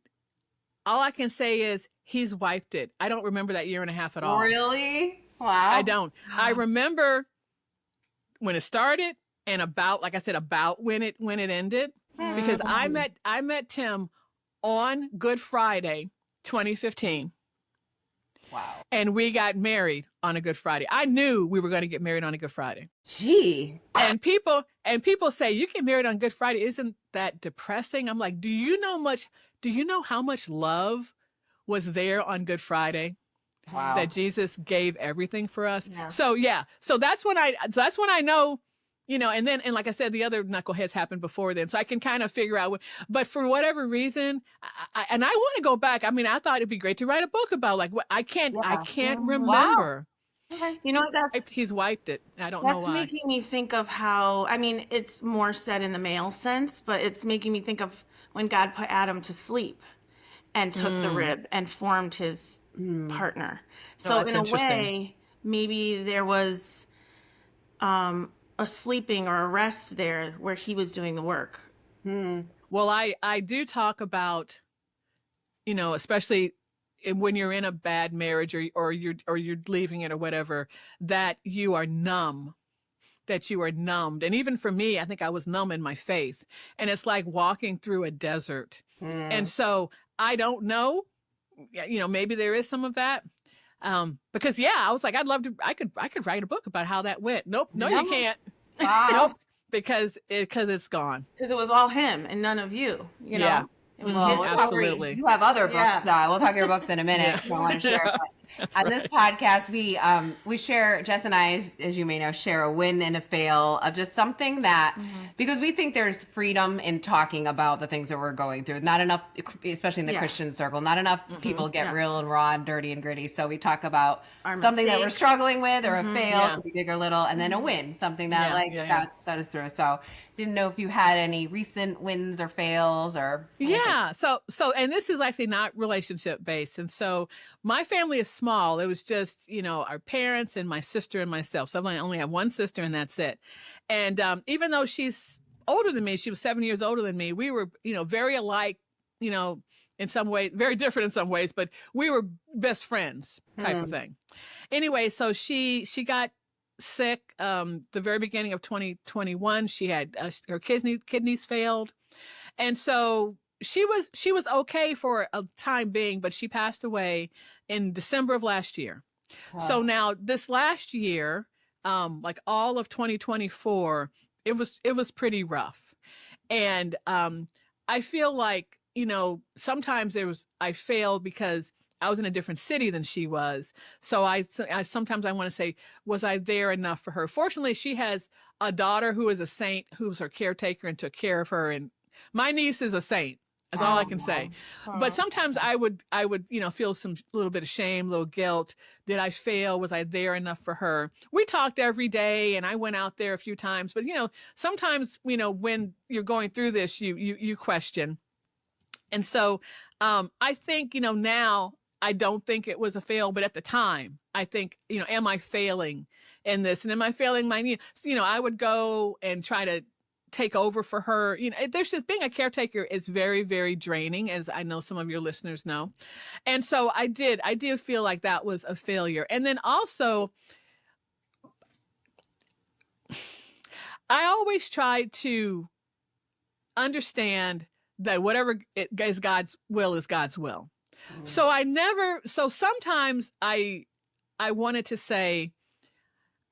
all I can say is he's wiped it. I don't remember that year and a half at all. Really? Wow. I don't. I remember when it started and about, like I said, about when it ended, because I met Tim on Good Friday, 2015. Wow. And we got married on a Good Friday. I knew we were going to get married on a Good Friday. Gee. And people say, you get married on Good Friday. Isn't that depressing? I'm like, do you know how much love was there on Good Friday? Wow. That Jesus gave everything for us. Yeah. So that's when I know, and like I said, the other knuckleheads happened before then. So I can kind of figure out but for whatever reason, I want to go back. I mean, I thought it'd be great to write a book about like what I can't remember. Okay. You know what? He's wiped it. I don't know That's why. making me think of how, I mean, it's more said in the male sense, but it's making me think of when God put Adam to sleep and took the rib and formed his partner. So in a way, maybe there was a sleeping or a rest there where he was doing the work. Well, I do talk about, especially when you're in a bad marriage or you're leaving it or whatever, that you are numb. That you are numbed. And even for me, I think I was numb in my faith. And it's like walking through a desert. And so I don't know, maybe there is some of that. Because I was like, I could write a book about how that went. Nope. No, you can't. Wow. Nope. Because it's gone. Because it was all him and none of you, you know? Yeah. It was Well, his we'll talk- Absolutely. You have other books, Yeah. We'll talk your books in a minute. I want to share. But on this podcast, we share, Jess and I, as you may know, share a win and a fail of just something that, because we think there's freedom in talking about the things that we're going through. Not enough, especially in the Christian circle, not enough people get real and raw and dirty and gritty. So we talk about something that we're mistakes. struggling with, or a fail, could be big or little, and then a win, something that God set us through. So didn't know if you had any recent wins or fails or anything. Yeah. So, and this is actually not relationship based. And so my family is small. It was just, our parents and my sister and myself. So I only have one sister and that's it. And even though she's older than me, she was 7 years older than me. We were, very alike, in some ways, very different in some ways, but we were best friends type of thing. Anyway, so she got sick the very beginning of 2021. She had her kidneys failed, and so she was okay for a time being, but she passed away in December of last year. So now this last year, like all of 2024, it was pretty rough, and I feel like sometimes I failed because I was in a different city than she was. So I sometimes I want to say, was I there enough for her? Fortunately, she has a daughter who is a saint, who's her caretaker and took care of her. And my niece is a saint. That's all I can say. But sometimes I would, feel some little bit of shame, little guilt. Did I fail? Was I there enough for her? We talked every day and I went out there a few times, but sometimes, when you're going through this, you question. And so, I think, now I don't think it was a fail, but at the time I think, am I failing in this? And am I failing my niece? I would go and try to take over for her. There's just being a caretaker is very, very draining, as I know some of your listeners know. And so I did feel like that was a failure. And then also, I always tried to understand that whatever is God's will is God's will. So sometimes I wanted to say,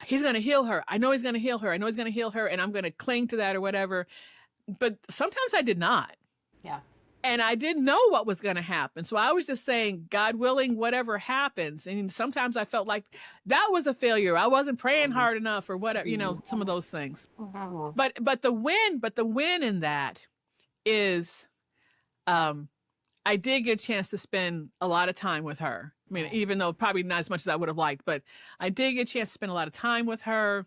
he's going to heal her. I know he's going to heal her. I know he's going to heal her, and I'm going to cling to that or whatever. But sometimes I did not. Yeah. And I didn't know what was going to happen. So I was just saying, God willing, whatever happens. And sometimes I felt like that was a failure. I wasn't praying hard enough or whatever, some of those things. But the win in that is, I did get a chance to spend a lot of time with her. I mean, even though probably not as much as I would have liked, but I did get a chance to spend a lot of time with her.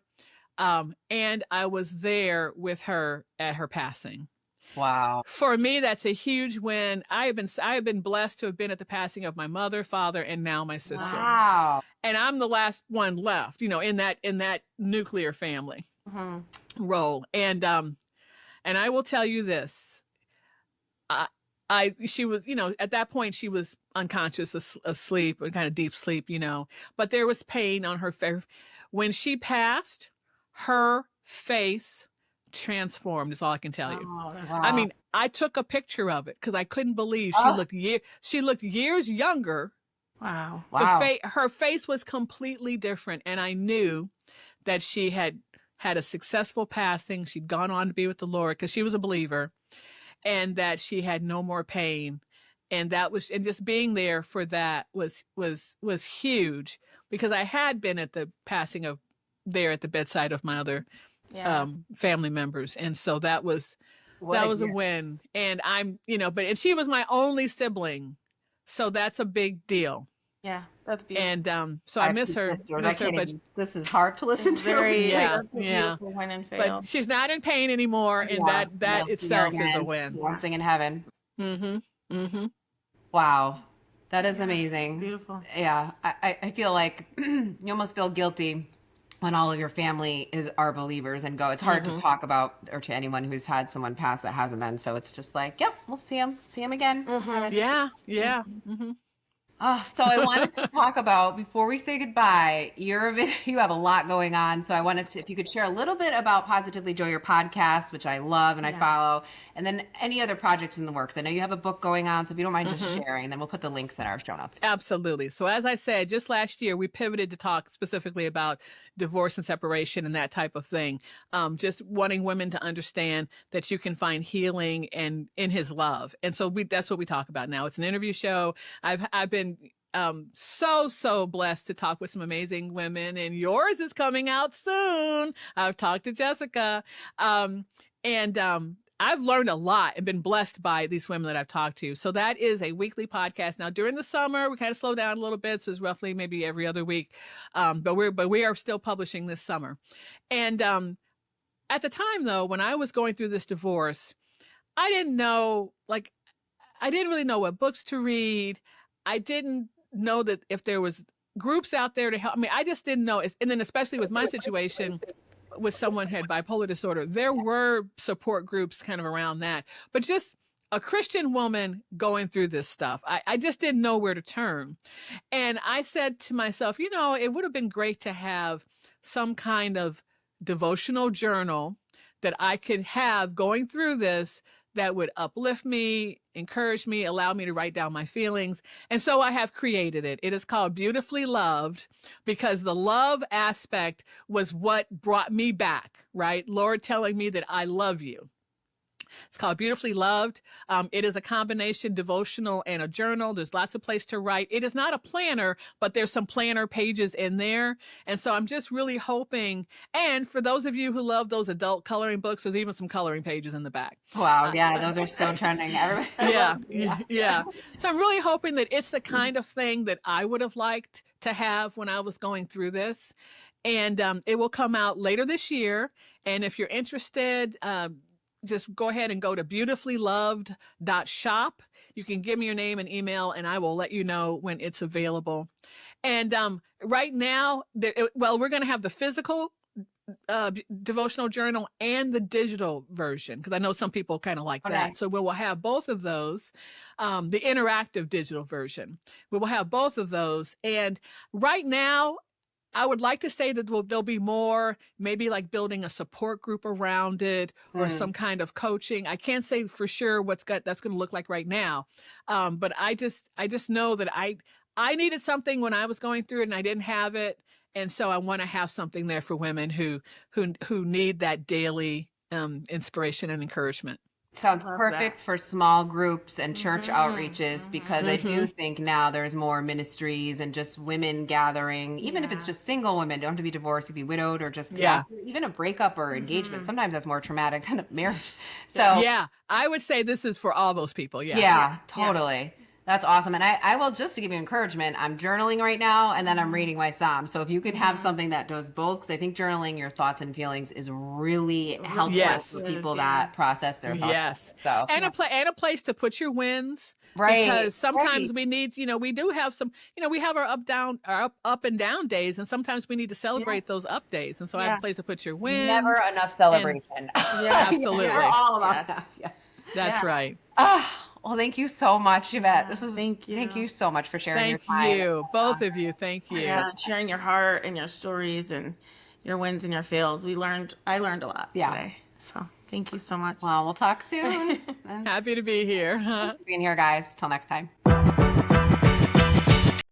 And I was there with her at her passing. Wow. For me, that's a huge win. I have been blessed to have been at the passing of my mother, father, and now my sister. Wow. And I'm the last one left, in that nuclear family role. And I will tell you this. She was, at that point she was unconscious, asleep, kind of deep sleep, but there was pain on her face. When she passed, her face transformed is all I can tell you. Oh, Wow. I mean, I took a picture of it because I couldn't believe she looked years younger. wow. Her face was completely different, and I knew that she had a successful passing. She'd gone on to be with the Lord because she was a believer, and that she had no more pain. And just being there for that was huge, because I had been at the passing of there at the bedside of my other family members. And so that was a win. And and she was my only sibling. So that's a big deal. Yeah, that's beautiful. And so I miss her. But this is hard to listen to. That's a beautiful win and fail. But she's not in pain anymore, and that itself is a win. Dancing in heaven. Mm-hmm. Mm-hmm. Wow. That is amazing. Beautiful. Yeah. I feel like you almost feel guilty when all of your family are believers and go. It's hard to talk about, or to anyone who's had someone pass that hasn't been. So it's just like, yep, we'll see him again. Yeah. Yeah. Mm-hmm. So I wanted to talk about, before we say goodbye, you have a lot going on. So I wanted to, if you could share a little bit about Positively Joy, your podcast, which I love and I follow, and then any other projects in the works. I know you have a book going on, so if you don't mind just sharing, then we'll put the links in our show notes. Absolutely. So as I said, just last year, we pivoted to talk specifically about divorce and separation and that type of thing. Just wanting women to understand that you can find healing in his love. And so that's what we talk about now. It's an interview show. I've been so blessed to talk with some amazing women, and yours is coming out soon. I've talked to Jessica, and I've learned a lot and been blessed by these women that I've talked to. So that is a weekly podcast. Now during the summer, we kind of slow down a little bit, so it's roughly maybe every other week, but we are still publishing this summer. And at the time though, when I was going through this divorce, I didn't really know what books to read. I didn't know that if there was groups out there to help. I mean, I just didn't know. And then especially with my situation with someone who had bipolar disorder, there were support groups kind of around that. But just a Christian woman going through this stuff, I just didn't know where to turn. And I said to myself, it would have been great to have some kind of devotional journal that I could have going through this that would uplift me, encourage me, allow me to write down my feelings. And so I have created it. It is called Beautifully Loved, because the love aspect was what brought me back, right? Lord telling me that I love you. It's called Beautifully Loved. It is a combination devotional and a journal. There's lots of place to write. It is not a planner, but there's some planner pages in there. And so I'm just really hoping, and for those of you who love those adult coloring books, there's even some coloring pages in the back. Wow. Yeah. Those are so trending. Yeah. So I'm really hoping that it's the kind of thing that I would have liked to have when I was going through this. And it will come out later this year. And if you're interested, just go ahead and go to beautifullyloved.shop. You can give me your name and email, and I will let you know when it's available. And right now, we're going to have the physical devotional journal and the digital version, because I know some people kind of like that. So we will have both of those, the interactive digital version. We will have both of those. And right now, I would like to say that there'll be more, maybe like building a support group around it, or some kind of coaching. I can't say for sure that's going to look like right now. But I just know that I needed something when I was going through it and I didn't have it. And so I want to have something there for women who need that daily inspiration and encouragement. Sounds Love perfect that. for small groups and church outreaches, Mm-hmm. because I do think now there's more ministries and just women gathering, even if it's Yeah. just single women, don't have to be divorced, you can be widowed, or just, Yeah. even a breakup or engagement. Mm-hmm. Sometimes that's more traumatic than a marriage. Yeah. So, Yeah. I would say this is for all those people. Yeah. yeah, Yeah. totally. That's awesome. And I will, just to give you encouragement, I'm journaling right now and then I'm reading my Psalm. So if you can have something that does both, because I think journaling your thoughts and feelings is really helpful Yes. for Good, people yeah. that process their thoughts. Yes. So, And a place to put your wins. right, Because sometimes right. we need, we do have some, we have our up and down days, and sometimes we need to Yeah. celebrate those up days. And so I have Yeah. a place to put your Never wins. enough And celebration. Yeah. absolutely. We're all about Yes. that. Yes. That's Yeah. right. Well, thank you so much, Yvette. Yeah, Thank thank you you. so much for sharing your Thank time. you. Both of you. Thank you. Yeah, sharing your heart and your stories and your wins and your fails. I learned a lot today. So thank you so much. Well, we'll talk soon. Thanks Happy to be here. for being here, guys. Till next time.